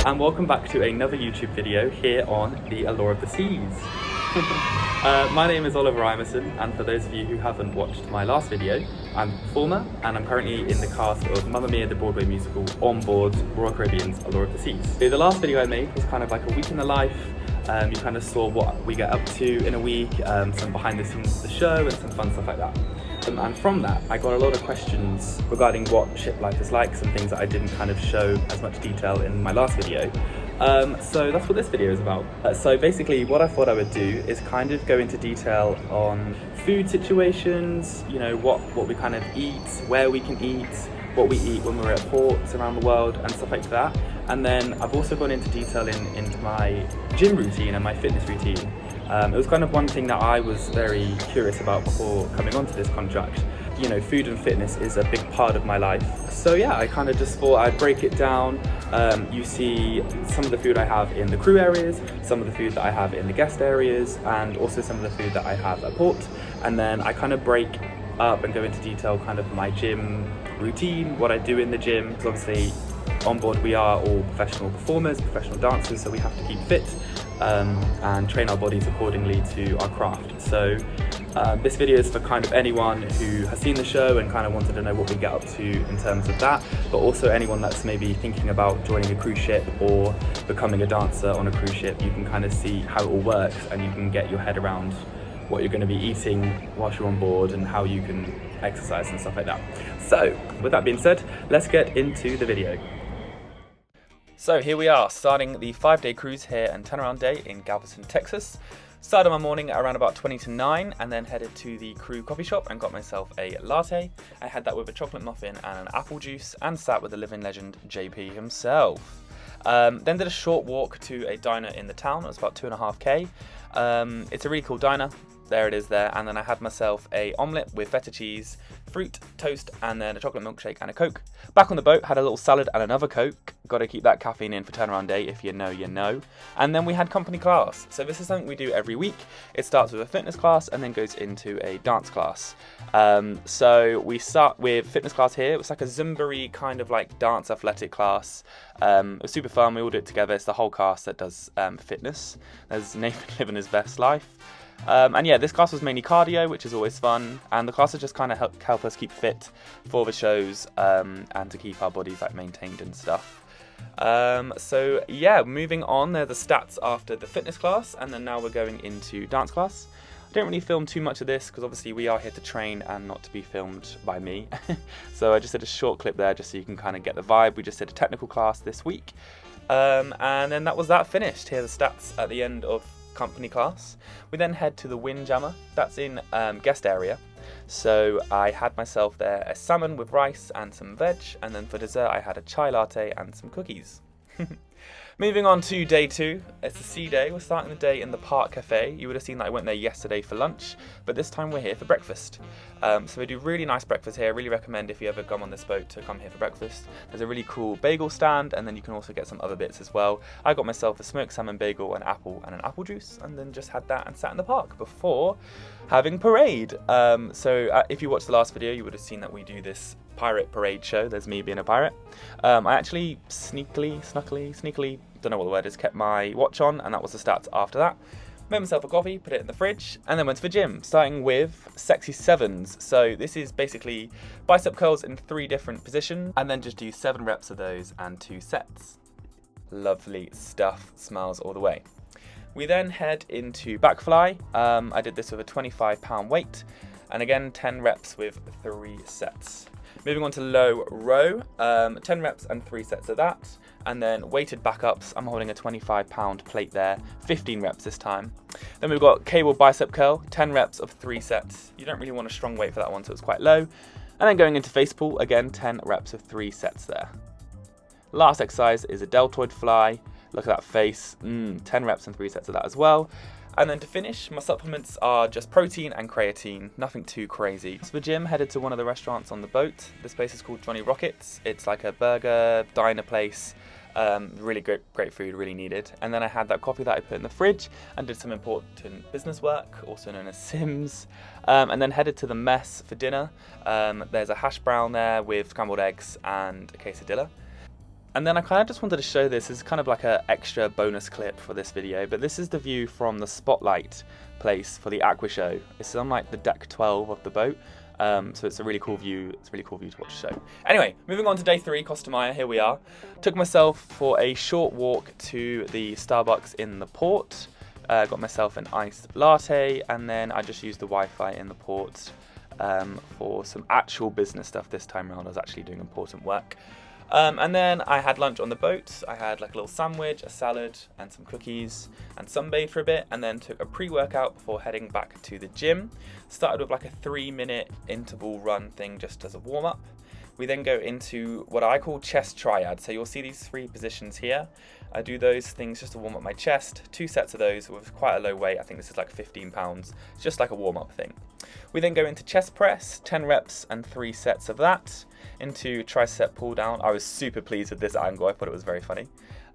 and welcome back to another YouTube video here on the Allure of the Seas. My name is Oliver Imeson, and for those of you who haven't watched my last video, I'm a performer and I'm currently in the cast of Mamma Mia the Broadway musical Onboard, Royal Caribbean's Allure of the Seas. So the last video I made was kind of like a week in the life. You kind of saw what we get up to in a week, some behind the scenes of the show and some fun stuff like that. And from that, I got a lot of questions regarding what ship life is like, some things that I didn't kind of show as much detail in my last video. So that's what this video is about. So basically what I thought I would do is kind of go into detail on food situations, you know, what we kind of eat, where we can eat, what we eat when we're at ports around the world and stuff like that. And then I've also gone into detail into my gym routine and my fitness routine. It was kind of one thing that I was very curious about before coming onto this contract. You know, food and fitness is a big part of my life. So yeah, I kind of just thought I'd break it down. You see some of the food I have in the crew areas, some of the food that I have in the guest areas, and also some of the food that I have at port. And then I kind of break up and go into detail kind of my gym routine, what I do in the gym, because obviously on board we are all professional performers, professional dancers, so we have to keep fit and train our bodies accordingly to our craft. So this video is for kind of anyone who has seen the show and kind of wanted to know what we get up to in terms of that, but also anyone that's maybe thinking about joining a cruise ship or becoming a dancer on a cruise ship. You can kind of see how it all works and you can get your head around what you're going to be eating whilst you're on board and how you can exercise and stuff like that. So with that being said, let's get into the video. So here we are, starting the 5-day cruise here and turnaround day in Galveston, Texas. Started my morning at around about 20 to 9 and then headed to the crew coffee shop and got myself a latte. I had that with a chocolate muffin and an apple juice and sat with the living legend JP himself. Then did a short walk to a diner in the town. It was about 2.5k. It's a really cool diner. There it is there. And then I had myself a omelette with feta cheese, fruit, toast, and then a chocolate milkshake and a Coke. Back on the boat, had a little salad and another Coke. Got to keep that caffeine in for turnaround day. If you know, you know. And then we had company class. So this is something we do every week. It starts with a fitness class and then goes into a dance class. So we start with fitness class here. It was like a Zumba-y kind of like dance athletic class. It was super fun. We all do it together. It's the whole cast that does fitness. There's Nathan living his best life. And yeah, this class was mainly cardio, which is always fun, and the classes just kind of help us keep fit for the shows and to keep our bodies like maintained and stuff. So yeah, moving on, they're the stats after the fitness class, and then now we're going into dance class. I don't really film too much of this because obviously we are here to train and not to be filmed by me. So I just did a short clip there just so you can kind of get the vibe. We just did a technical class this week, and then that was that finished. Here are the stats at the end of company class. We then head to the Windjammer. That's in guest area. So I had myself there a salmon with rice and some veg, and then for dessert I had a chai latte and some cookies. Moving on to day 2, it's a sea day. We're starting the day in the Park Cafe. You would have seen that I went there yesterday for lunch, but this time we're here for breakfast. So we do really nice breakfast here. I really recommend if you ever come on this boat to come here for breakfast. There's a really cool bagel stand, and then you can also get some other bits as well. I got myself a smoked salmon bagel, an apple, and an apple juice, and then just had that and sat in the park before having parade. So if you watched the last video, you would have seen that we do this pirate parade show. There's me being a pirate. I actually sneakily, don't know what the word is, kept my watch on, and that was the stats after that. Made myself a coffee, put it in the fridge, and then went to the gym, starting with sexy sevens. So this is basically bicep curls in 3 different positions, and then just do 7 reps of those and 2 sets. Lovely stuff, smiles all the way. We then head into back fly. I did this with a 25-pound weight, and again 10 reps with 3 sets. Moving on to low row, 10 reps and 3 sets of that. And then weighted backups, I'm holding a 25-pound plate there, 15 reps this time. Then we've got cable bicep curl, 10 reps of 3 sets. You don't really want a strong weight for that one, so it's quite low. And then going into face pull, again 10 reps of 3 sets there. Last exercise is a deltoid fly. Look at that face, 10 reps and 3 sets of that as well. And then to finish, my supplements are just protein and creatine, nothing too crazy. So the gym, headed to one of the restaurants on the boat. This place is called Johnny Rockets. It's like a burger diner place. Really great food, really needed. And then I had that coffee that I put in the fridge and did some important business work, also known as Sims. And then headed to the mess for dinner. There's a hash brown there with scrambled eggs and a quesadilla. And then I kind of just wanted to show this as kind of like an extra bonus clip for this video, but this is the view from the spotlight place for the Aqua Show. It's on like the deck 12 of the boat, so it's a really cool view. It's a really cool view to watch the show. Anyway, moving on to day 3, Costa Maya, here we are. Took myself for a short walk to the Starbucks in the port, got myself an iced latte, and then I just used the Wi-Fi in the port for some actual business stuff this time around. I was actually doing important work. And then I had lunch on the boat. I had like a little sandwich, a salad, and some cookies, and sunbathed for a bit, and then took a pre-workout before heading back to the gym. Started with like a 3-minute interval run thing just as a warm-up. We then go into what I call chest triad. So you'll see these 3 positions here. I do those things just to warm up my chest. 2 sets of those with quite a low weight. I think this is like 15 pounds. It's just like a warm-up thing. We then go into chest press, 10 reps and 3 sets of that. Into tricep pull down. I was super pleased with this angle. I thought it was very funny.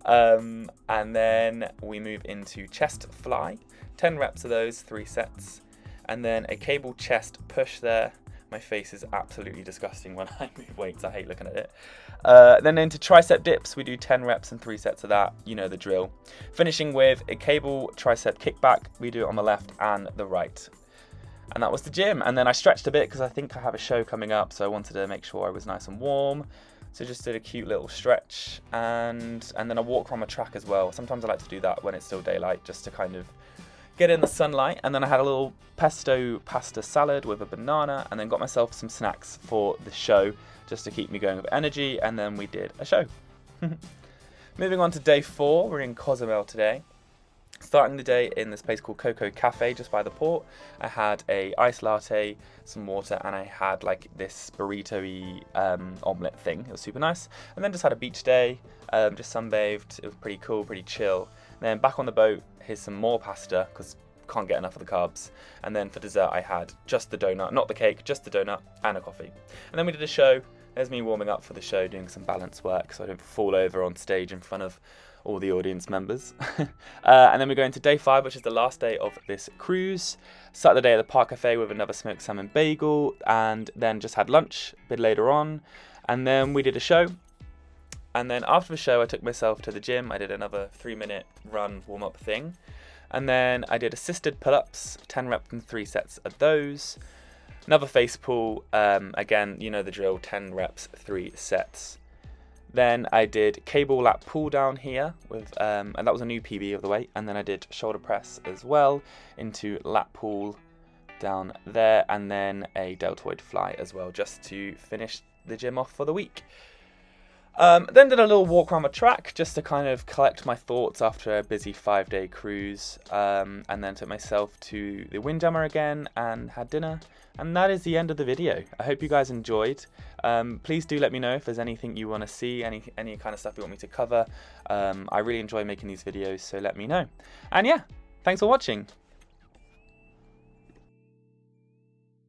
And then we move into chest fly, 10 reps of those, 3 sets. And then a cable chest push there. My face is absolutely disgusting when I move weights. I hate looking at it. Then into tricep dips, we do 10 reps and 3 sets of that. You know the drill. Finishing with a cable tricep kickback. We do it on the left and the right. And that was the gym. And then I stretched a bit because I think I have a show coming up, so I wanted to make sure I was nice and warm. So just did a cute little stretch, and then I walk around my track as well. Sometimes I like to do that when it's still daylight, just to kind of get in the sunlight. And then I had a little pesto pasta salad with a banana, and then got myself some snacks for the show, just to keep me going with energy. And then we did a show. Moving on to day 4, we're in Cozumel today. Starting the day in this place called Coco Cafe just by the port. I had a iced latte, some water, and I had like this burrito-y omelette thing. It was super nice. And then just had a beach day, just sunbathed. It was pretty cool, pretty chill. And then back on the boat, here's some more pasta because can't get enough of the carbs. And then for dessert I had just the donut, not the cake, just the donut and a coffee. And then we did a show. There's me warming up for the show, doing some balance work so I don't fall over on stage in front of all the audience members. And then we go into day 5, which is the last day of this cruise. Started the day at the Park Cafe with another smoked salmon bagel, and then just had lunch a bit later on. And then we did a show. And then after the show, I took myself to the gym. I did another 3-minute run warm-up thing. And then I did assisted pull-ups, 10 reps and 3 sets of those. Another face pull, again, you know the drill, 10 reps, 3 sets. Then I did cable lat pull down here with, and that was a new PB of the weight. And then I did shoulder press as well into lat pull down there, and then a deltoid fly as well, just to finish the gym off for the week. Then did a little walk around my track just to kind of collect my thoughts after a busy 5-day cruise, and then took myself to the Windjammer again and had dinner. And that is the end of the video. I hope you guys enjoyed. Please do let me know if there's anything you want to see, any kind of stuff you want me to cover. I really enjoy making these videos, so let me know. And yeah, thanks for watching.